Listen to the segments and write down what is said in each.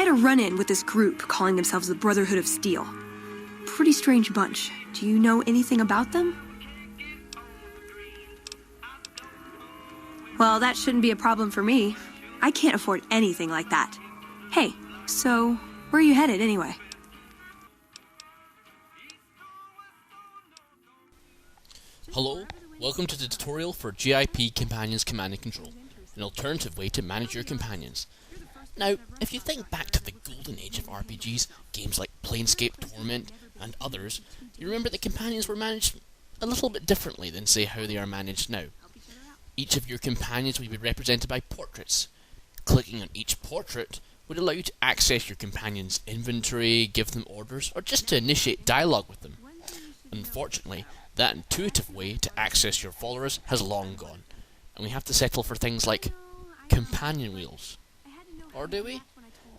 had a run-in with this group calling themselves the Brotherhood of Steel. Pretty strange bunch. Do you know anything about them? Well, that shouldn't be a problem for me. I can't afford anything like that. Hey, so where are you headed anyway? Hello, welcome to the tutorial for JIP Companions Command and Control, an alternative way to manage your companions. Now, if you think back to the golden age of RPGs, games like Planescape Torment and others, you remember that companions were managed a little bit differently than, say, how they are managed now. Each of your companions would be represented by portraits. Clicking on each portrait would allow you to access your companion's inventory, give them orders, or just to initiate dialogue with them. Unfortunately, that intuitive way to access your followers has long gone, and we have to settle for things like companion wheels. Or do we?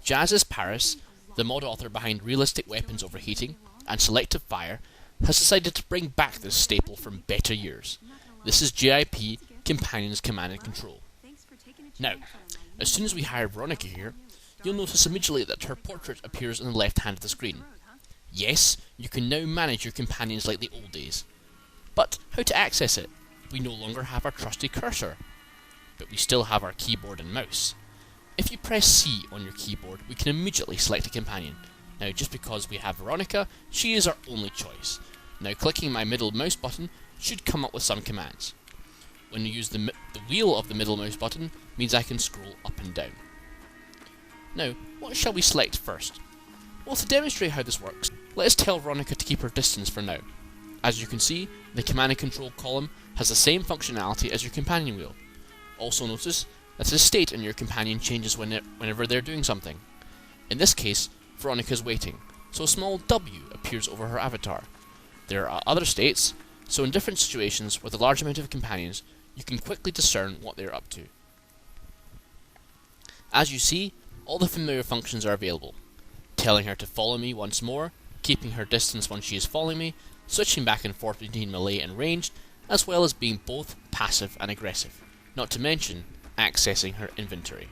Jazz's Paris, the mod author behind Realistic Weapons Overheating and Selective Fire, has decided to bring back this staple from better years. This is JIP Companions Command and Control. Now, as soon as we hire Veronica here, you'll notice immediately that her portrait appears on the left hand of the screen. Yes, you can now manage your companions like the old days. But how to access it? We no longer have our trusty cursor, but we still have our keyboard and mouse. If you press C on your keyboard, we can immediately select a companion. Now, just because we have Veronica, she is our only choice. Now, clicking my middle mouse button should come up with some commands. When you use the wheel of the middle mouse button, means I can scroll up and down. Now, what shall we select first? Well, to demonstrate how this works, let us tell Veronica to keep her distance for now. As you can see, the command and control column has the same functionality as your companion wheel. Also notice that the state in your companion changes whenever they're doing something. In this case, Veronica's waiting, so a small W appears over her avatar. There are other states, so in different situations with a large amount of companions, you can quickly discern what they're up to. As you see, all the familiar functions are available. Telling her to follow me once more, keeping her distance when she is following me, switching back and forth between melee and ranged, as well as being both passive and aggressive, not to mention accessing her inventory.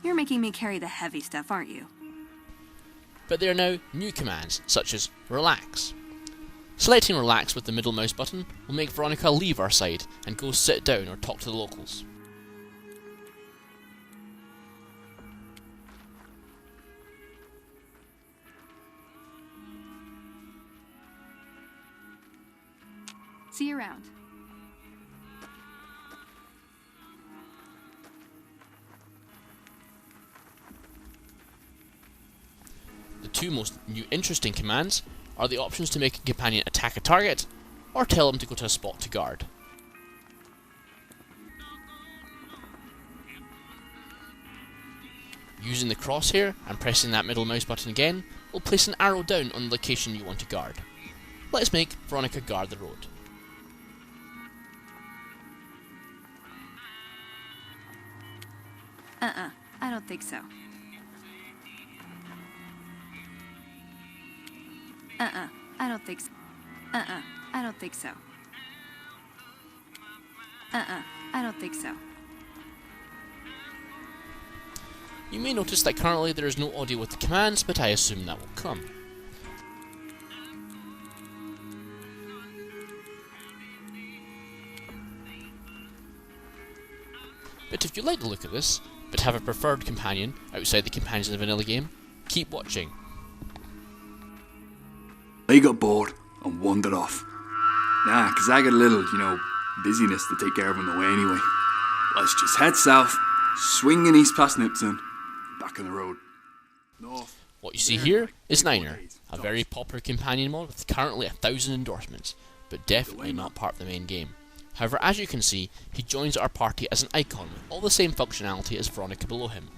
You're making me carry the heavy stuff, aren't you? But there are now new commands, such as Relax. Selecting Relax with the middle mouse button will make Veronica leave our side and go sit down or talk to the locals. See you around. The two most new interesting commands are the options to make a companion attack a target, or tell them to go to a spot to guard. Using the crosshair and pressing that middle mouse button again will place an arrow down on the location you want to guard. Let's make Veronica guard the road. I don't think so. I don't think so. I don't think so. I don't think so. You may notice that currently there is no audio with the commands, but I assume that will come. But if you like the look of this, but have a preferred companion outside the companions in the vanilla game, keep watching. I got bored and wandered off. Nah, 'cause I got a little, busyness to take care of on the way anyway. Let's just head south, swinging east past Nipton, back on the road. North. What you see here is Niner, a very popular companion mod with currently 1,000 endorsements, but definitely not part of the main game. However, as you can see, he joins our party as an icon with all the same functionality as Veronica below him.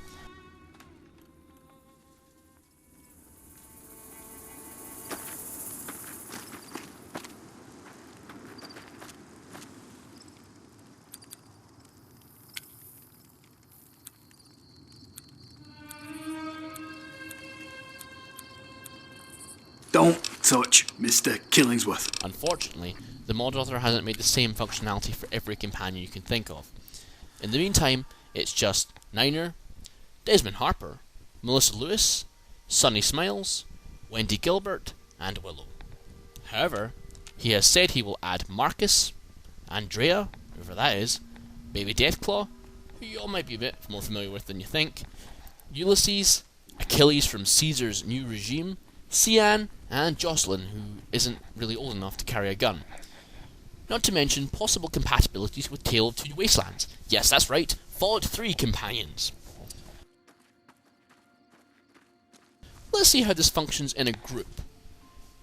Don't touch Mr. Killingsworth. Unfortunately, the mod author hasn't made the same functionality for every companion you can think of. In the meantime, it's just Niner, Desmond Harper, Melissa Lewis, Sunny Smiles, Wendy Gilbert, and Willow. However, he has said he will add Marcus, Andrea, whoever that is, Baby Deathclaw, who you all might be a bit more familiar with than you think, Ulysses, Achilles from Caesar's New Regime, Cian, and Jocelyn, who isn't really old enough to carry a gun. Not to mention possible compatibilities with Tale of Two Wastelands. Yes, that's right, Fallout 3 companions. Let's see how this functions in a group.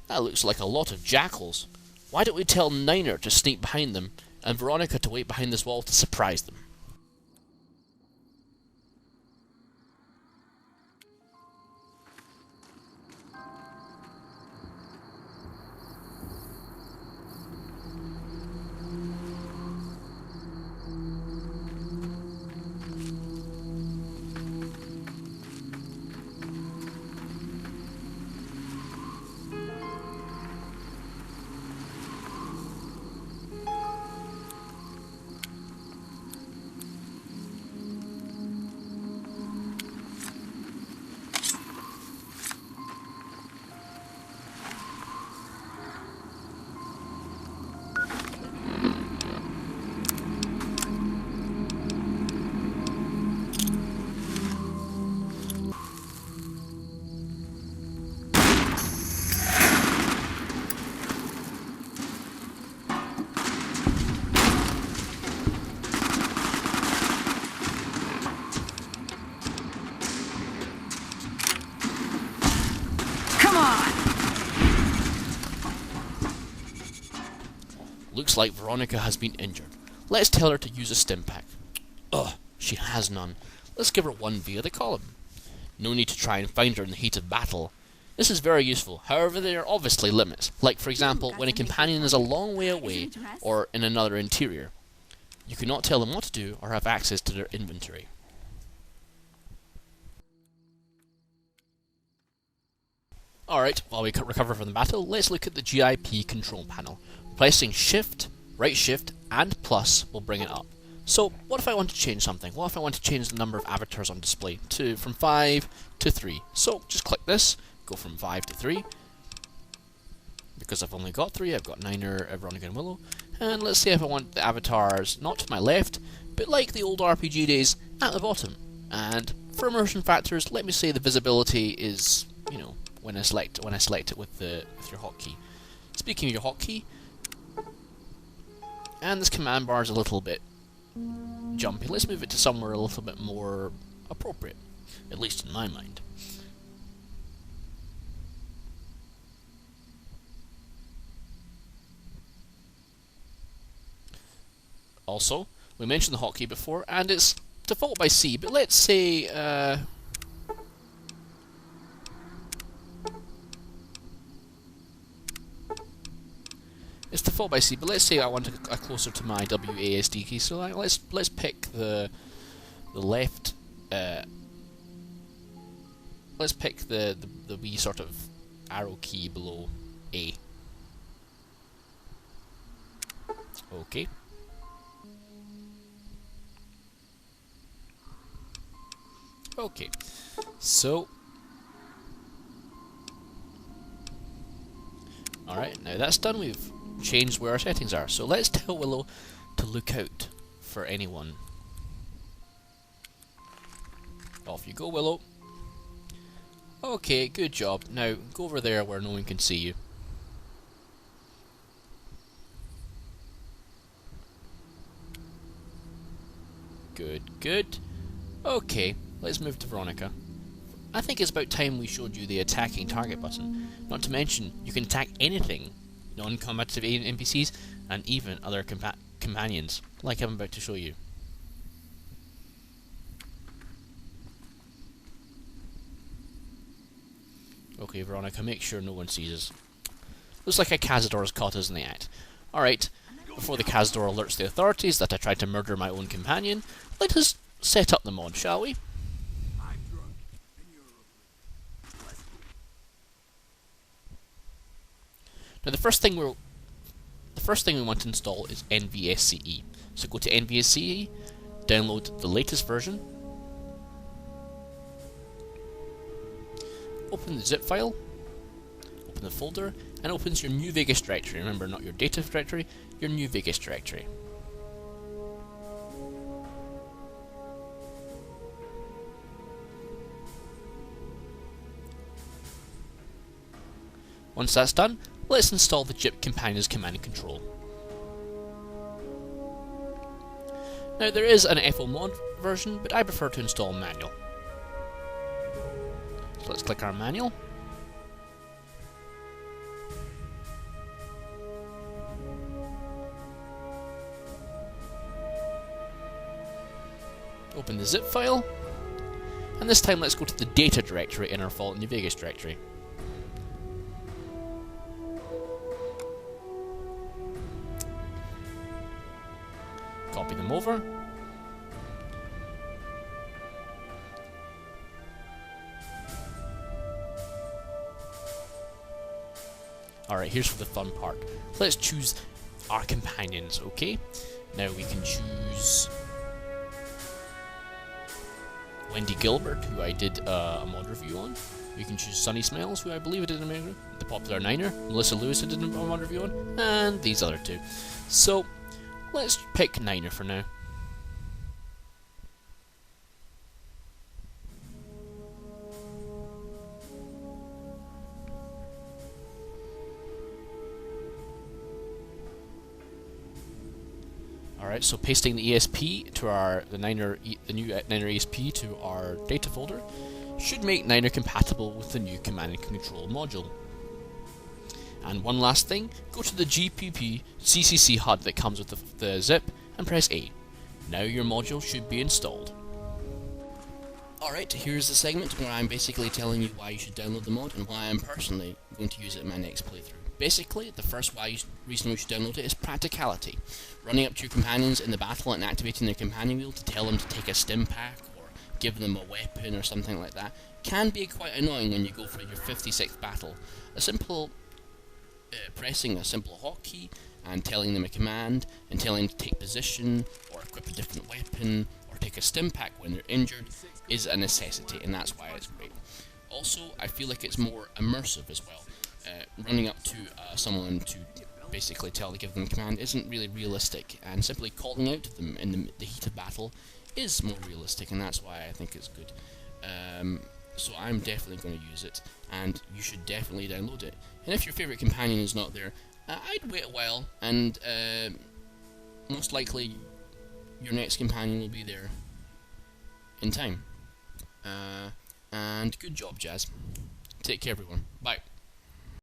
That looks like a lot of jackals. Why don't we tell Niner to sneak behind them, and Veronica to wait behind this wall to surprise them? Looks like Veronica has been injured. Let's tell her to use a stim pack. Ugh, she has none. Let's give her one via the column. No need to try and find her in the heat of battle. This is very useful, however there are obviously limits, like for example when a companion is a long way away or in another interior. You cannot tell them what to do or have access to their inventory. Alright, while we recover from the battle, let's look at the JIP control panel. Pressing Shift, Right Shift, and Plus will bring it up. So, what if I want to change something? What if I want to change the number of avatars on display from 5 to 3? So, just click this, go from 5 to 3. Because I've only got 3, I've got Niner, Veronica, and Willow. And let's see if I want the avatars not to my left, but like the old RPG days, at the bottom. And for immersion factors, let me say the visibility is, you know, when I select it with your hotkey. Speaking of your hotkey, and this command bar is a little bit jumpy. Let's move it to somewhere a little bit more appropriate, at least in my mind. Also, we mentioned the hotkey before, and it's default by C, but let's say it's default by C, but let's say I want a closer to my WASD key, so let's pick the left. Let's pick the wee sort of arrow key below A. Okay. Okay. So. Alright, now that's done. We've changed where our settings are. So let's tell Willow to look out for anyone. Off you go, Willow. Okay, good job. Now go over there where no one can see you. Good, good. Okay, let's move to Veronica. I think it's about time we showed you the attacking target button. Not to mention, you can attack anything, non-combative NPCs, and even other companions, like I'm about to show you. Okay, Veronica, make sure no one sees us. Looks like a Cazador has caught us in the act. Alright, before the Cazador alerts the authorities that I tried to murder my own companion, let us set up the mod, shall we? Now the first thing we want to install is NVSCE. So go to NVSCE, download the latest version, open the zip file, open the folder, and opens your new Vegas directory. Remember, not your data directory, your new Vegas directory. Once that's done, let's install the JIP Companions command and control. Now there is an FO mod version, but I prefer to install manual. So let's click our manual. Open the zip file, and this time let's go to the data directory in our Fallout New Vegas directory. Copy them over. Alright, here's for the fun part. Let's choose our companions, okay? Now we can choose Wendy Gilbert, who I did a mod review on. We can choose Sunny Smells, who I believe I did a mod review, the popular Niner, Melissa Lewis, who did a mod review on, and these other two. So, let's pick Niner for now. Alright, so pasting the ESP to the new Niner ESP to our data folder should make Niner compatible with the new command and control module. And one last thing, go to the GPP CCC HUD that comes with the zip and press A. Now your module should be installed. Alright, here's the segment where I'm basically telling you why you should download the mod and why I'm personally going to use it in my next playthrough. Basically, the first reason we should download it is practicality. Running up to your companions in the battle and activating their companion wheel to tell them to take a stim pack or give them a weapon or something like that can be quite annoying when you go for your 56th battle. A simple pressing a simple hotkey and telling them a command and telling them to take position or equip a different weapon or take a stim pack when they're injured is a necessity, and that's why it's great. Also, I feel like it's more immersive as well. Running up to someone to basically give them a command isn't really realistic, and simply calling out to them in the heat of battle is more realistic, and that's why I think it's good. So I'm definitely going to use it, and you should definitely download it. And if your favourite companion is not there, I'd wait a while, and most likely your next companion will be there in time. And good job, Jazz. Take care, everyone. Bye.